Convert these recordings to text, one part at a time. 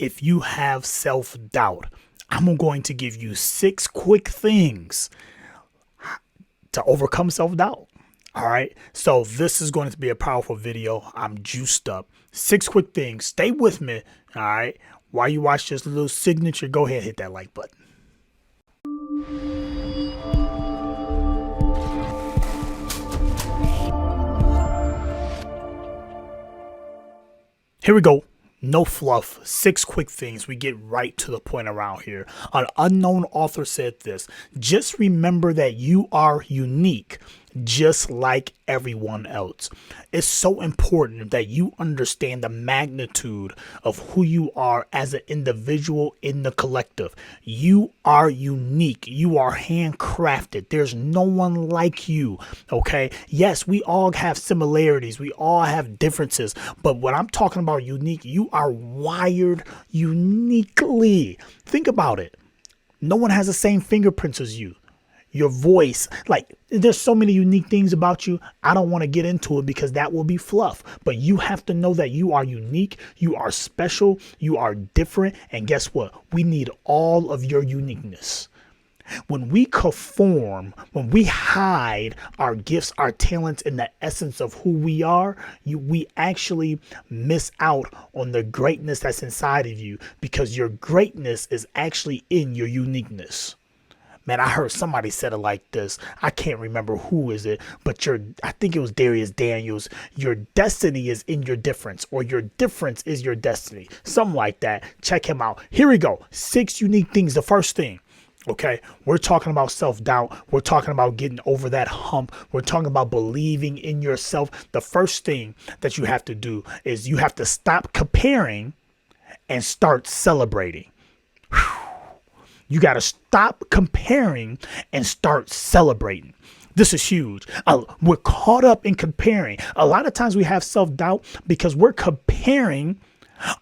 if you have self-doubt, I'm going to give you 6 quick things to overcome self-doubt. All right. So this is going to be a powerful video. I'm juiced up. 6 quick things. Stay with me. All right. While you watch this little signature, go ahead and hit that like button. Here we go. No fluff. 6 quick things. We get right to the point around here. An unknown author said this: just remember that you are unique, just like everyone else. It's so important that you understand the magnitude of who you are as an individual in the collective. You are unique. You are handcrafted. There's no one like you. Okay. Yes, we all have similarities. We all have differences. But when I'm talking about unique, you are wired uniquely. Think about it. No one has the same fingerprints as you. Your voice, like, there's so many unique things about you. I don't want to get into it because that will be fluff. But you have to know that you are unique. You are special. You are different. And guess what? We need all of your uniqueness. When we conform, when we hide our gifts, our talents, and the essence of who we are, we actually miss out on the greatness that's inside of you, because your greatness is actually in your uniqueness. Man, I heard somebody said it like this. I can't remember who is it, but I think it was Darius Daniels. Your destiny is in your difference, or your difference is your destiny. Something like that. Check him out. Here we go. 6 unique things. The first thing. Okay, we're talking about self-doubt. We're talking about getting over that hump. We're talking about believing in yourself. The first thing that you have to do is you have to stop comparing and start celebrating. Whew. You got to stop comparing and start celebrating. This is huge. We're caught up in comparing. A lot of times we have self-doubt because we're comparing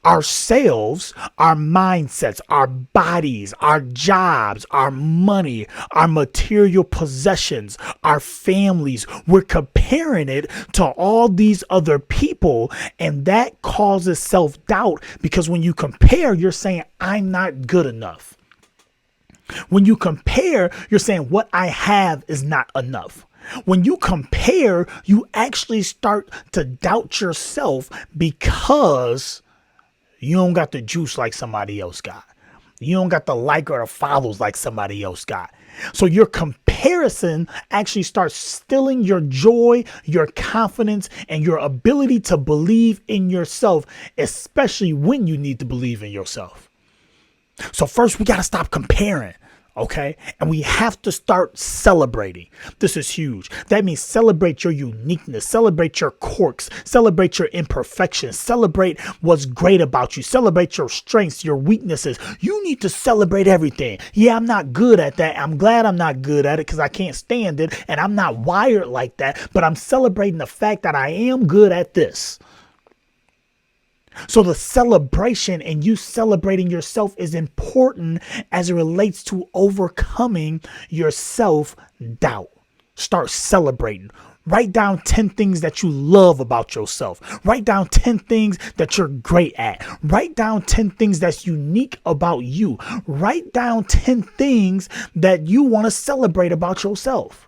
ourselves, our mindsets, our bodies, our jobs, our money, our material possessions, our families. We're comparing it to all these other people, and that causes self-doubt, because when you compare, you're saying, I'm not good enough. When you compare, you're saying what I have is not enough. When you compare, you actually start to doubt yourself because you don't got the juice like somebody else got. You don't got the like or the follows like somebody else got. So your comparison actually starts stealing your joy, your confidence, and your ability to believe in yourself, especially when you need to believe in yourself. So first, we got to stop comparing. OK, and we have to start celebrating. This is huge. That means celebrate your uniqueness, celebrate your quirks, celebrate your imperfections, celebrate what's great about you, celebrate your strengths, your weaknesses. You need to celebrate everything. Yeah, I'm not good at that. I'm glad I'm not good at it because I can't stand it. And I'm not wired like that. But I'm celebrating the fact that I am good at this. So the celebration and you celebrating yourself is important as it relates to overcoming your self-doubt. Start celebrating. Write down 10 things that you love about yourself. Write down 10 things that you're great at. Write down 10 things that's unique about you. Write down 10 things that you want to celebrate about yourself.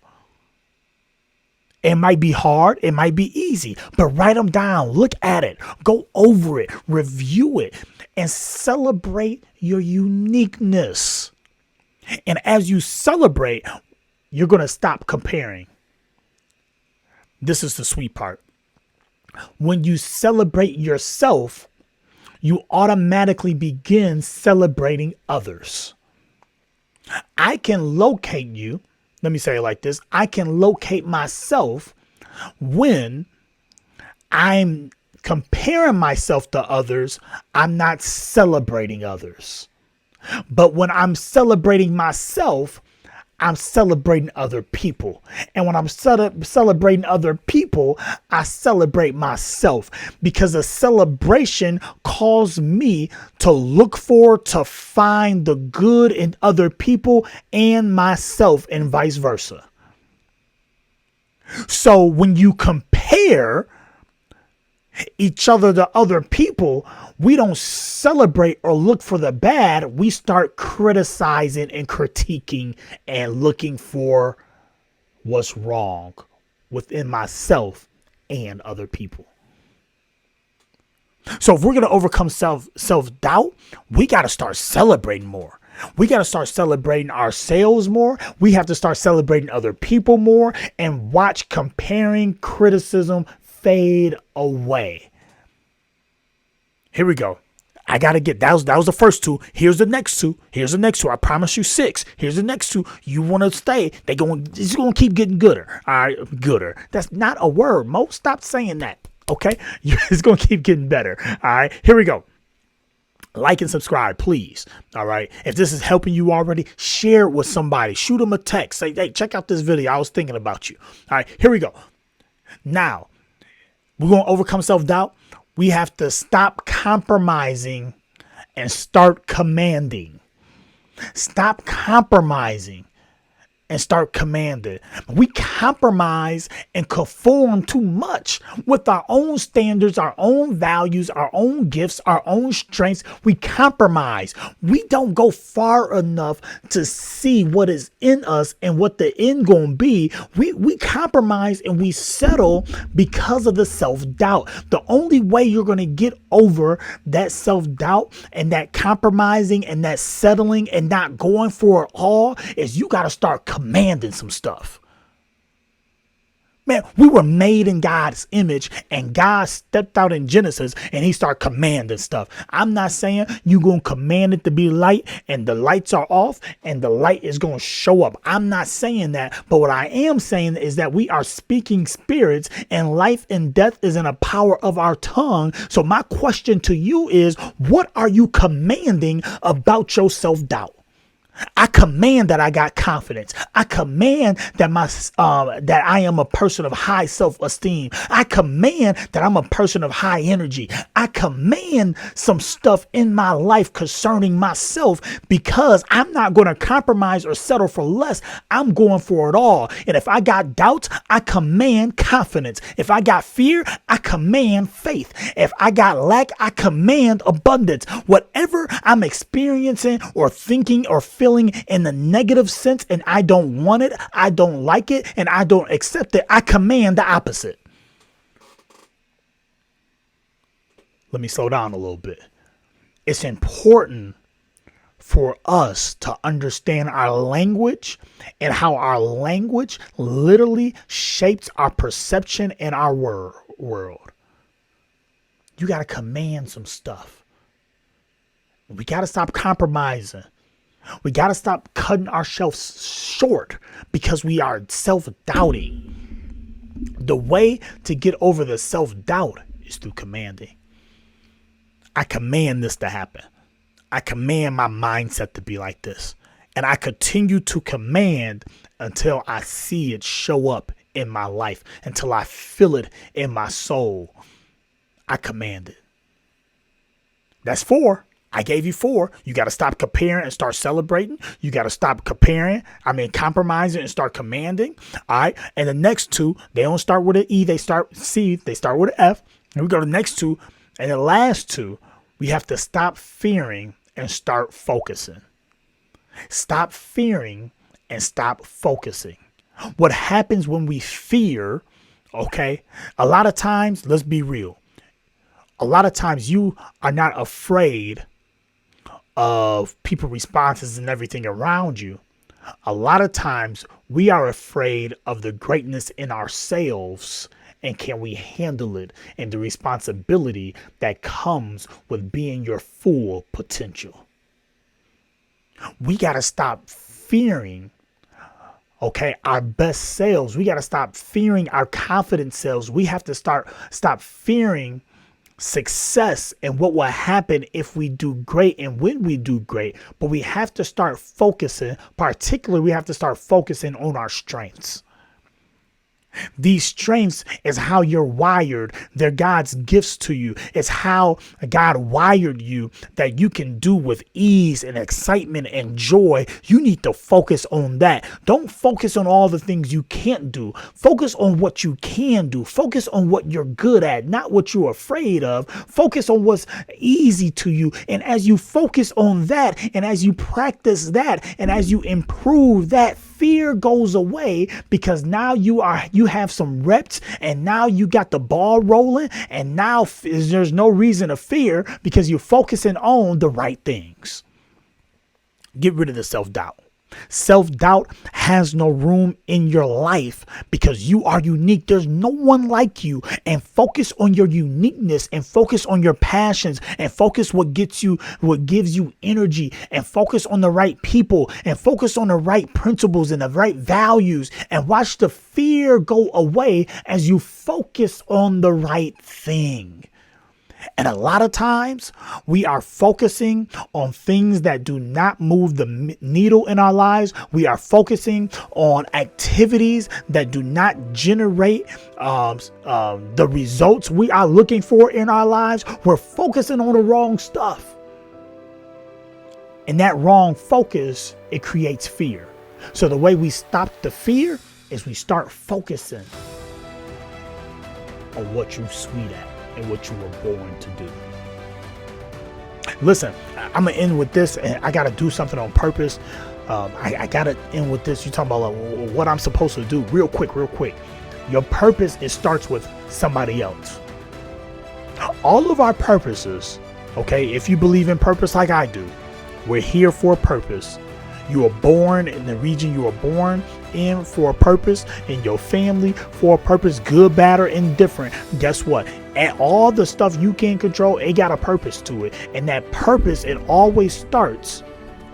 It might be hard. It might be easy, but write them down. Look at it. Go over it. Review it and celebrate your uniqueness. And as you celebrate, you're going to stop comparing. This is the sweet part. When you celebrate yourself, you automatically begin celebrating others. I can locate you. Let me say it like this. I can locate myself when I'm comparing myself to others. I'm not celebrating others. But when I'm celebrating myself, I'm celebrating other people. And when I'm celebrating other people, I celebrate myself, because a celebration calls me to look for, to find the good in other people and myself, and vice versa. So when you compare, each other to other people, we don't celebrate or look for the bad. We start criticizing and critiquing and looking for what's wrong within myself and other people. So if we're going to overcome self-doubt, we got to start celebrating more. We got to start celebrating ourselves more. We have to start celebrating other people more and watch comparing criticism fade away. Here we go. I got to get that was the first two. Here's the next two. I promise you 6. Here's the next two. You want to stay. It's going to keep getting gooder. All right. Gooder. That's not a word. Mo, stop saying that. Okay. It's going to keep getting better. All right. Here we go. Like and subscribe, please. All right. If this is helping you already, share it with somebody. Shoot them a text. Say, hey, check out this video. I was thinking about you. All right. Here we go. Now, we're going to overcome self-doubt. We have to stop compromising and start commanding. Stop compromising and start commanding. We compromise and conform too much with our own standards, our own values, our own gifts, our own strengths. We compromise. We don't go far enough to see what is in us and what the end gonna be. We compromise and we settle because of the self-doubt. The only way you're gonna get over that self-doubt and that compromising and that settling and not going for it all is you gotta start commanding some stuff. Man, we were made in God's image and God stepped out in Genesis and he started commanding stuff. I'm not saying you're going to command it to be light and the lights are off and the light is going to show up. I'm not saying that. But what I am saying is that we are speaking spirits and life and death is in the power of our tongue. So my question to you is, what are you commanding about your self-doubt? I command that I got confidence. I command that that I am a person of high self-esteem. I command that I'm a person of high energy. I command some stuff in my life concerning myself because I'm not going to compromise or settle for less. I'm going for it all. And if I got doubts, I command confidence. If I got fear, I command faith. If I got lack, I command abundance. Whatever I'm experiencing or thinking or feeling in the negative sense and I don't want it, I don't like it, and I don't accept it, I command the opposite. Let me slow down a little bit. It's important for us to understand our language and how our language literally shapes our perception in our world. You got to command some stuff. We got to stop compromising. We got to stop cutting ourselves short because we are self-doubting. The way to get over the self-doubt is through commanding. I command this to happen. I command my mindset to be like this. And I continue to command until I see it show up in my life, until I feel it in my soul. I command it. That's 4. I gave you 4. You got to stop comparing and start celebrating. You got to stop compromising and start commanding. All right. And the next 2, they don't start with an E. They start C. They start with an F. And we go to the next 2. And the last 2, we have to stop fearing and start focusing. Stop fearing and stop focusing. What happens when we fear, okay? A lot of times, let's be real. A lot of times you are not afraid of people's responses and everything around you. A lot of times we are afraid of the greatness in ourselves and can we handle it and the responsibility that comes with being your full potential. We got to stop fearing, okay, our best selves. We got to stop fearing our confident selves. We have to stop fearing success and what will happen if we do great and when we do great. But we have to start focusing, particularly we have to start focusing on our strengths. These strengths is how you're wired. They're God's gifts to you. It's how God wired you that you can do with ease and excitement and joy. You need to focus on that. Don't focus on all the things you can't do. Focus on what you can do. Focus on what you're good at, not what you're afraid of. Focus on what's easy to you. And as you focus on that, and as you practice that, and as you improve that, fear goes away, because now you have some reps, and now you got the ball rolling, and now there's no reason to fear because you're focusing on the right things. Get rid of the self-doubt. Self-doubt has no room in your life because you are unique. There's no one like you. And focus on your uniqueness, and focus on your passions, and focus what gives you energy, and focus on the right people, and focus on the right principles and the right values, and watch the fear go away as you focus on the right thing. And a lot of times we are focusing on things that do not move the needle in our lives. We are focusing on activities that do not generate the results we are looking for in our lives. We're focusing on the wrong stuff. And that wrong focus, it creates fear. So the way we stop the fear is we start focusing on what you're sweet at and what you were born to do. Listen, I'm gonna end with this, and I gotta do something on purpose. I gotta end with this. You're talking about what I'm supposed to do. Real quick. Your purpose, it starts with somebody else. All of our purposes, okay, if you believe in purpose like I do, we're here for a purpose. You were born in the region you were born in for a purpose, in your family for a purpose, good, bad, or indifferent. Guess what? And all the stuff you can't control, it got a purpose to it. And that purpose, it always starts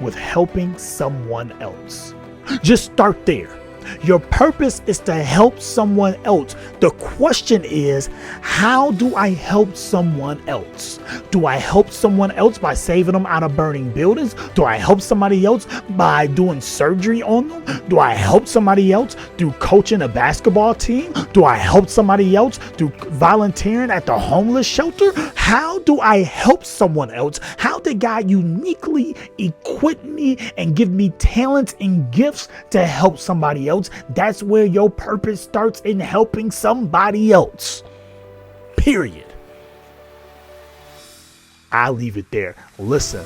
with helping someone else. Just start there. Your purpose is to help someone else. The question is, how do I help someone else? Do I help someone else by saving them out of burning buildings? Do I help somebody else by doing surgery on them? Do I help somebody else through coaching a basketball team? Do I help somebody else through volunteering at the homeless shelter? How do I help someone else? How did God uniquely equip me and give me talents and gifts to help somebody else? That's where your purpose starts, in helping somebody else. Period. I'll leave it there. Listen,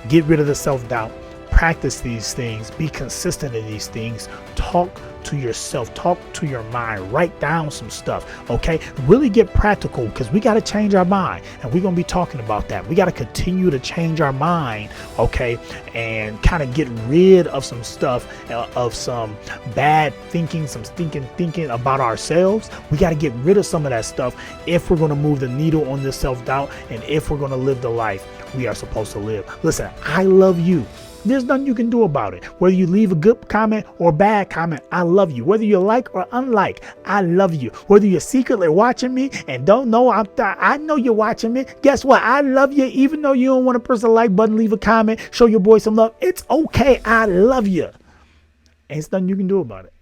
get rid of the self-doubt. Practice these things. Be consistent in these things. Talk to yourself. Talk to your mind. Write down some stuff. Okay? Really get practical, because we got to change our mind. And we're going to be talking about that. We got to continue to change our mind. Okay? And kind of get rid of some stuff, of some bad thinking, some stinking thinking about ourselves. We got to get rid of some of that stuff if we're going to move the needle on this self-doubt, and if we're going to live the life we are supposed to live. Listen, I love you. There's nothing you can do about it. Whether you leave a good comment or a bad comment, I love you. Whether you like or unlike, I love you. Whether you're secretly watching me and don't know, I know you're watching me. Guess what? I love you. Even though you don't want to press the like button, leave a comment, show your boy some love. It's okay. I love you. Ain't nothing you can do about it.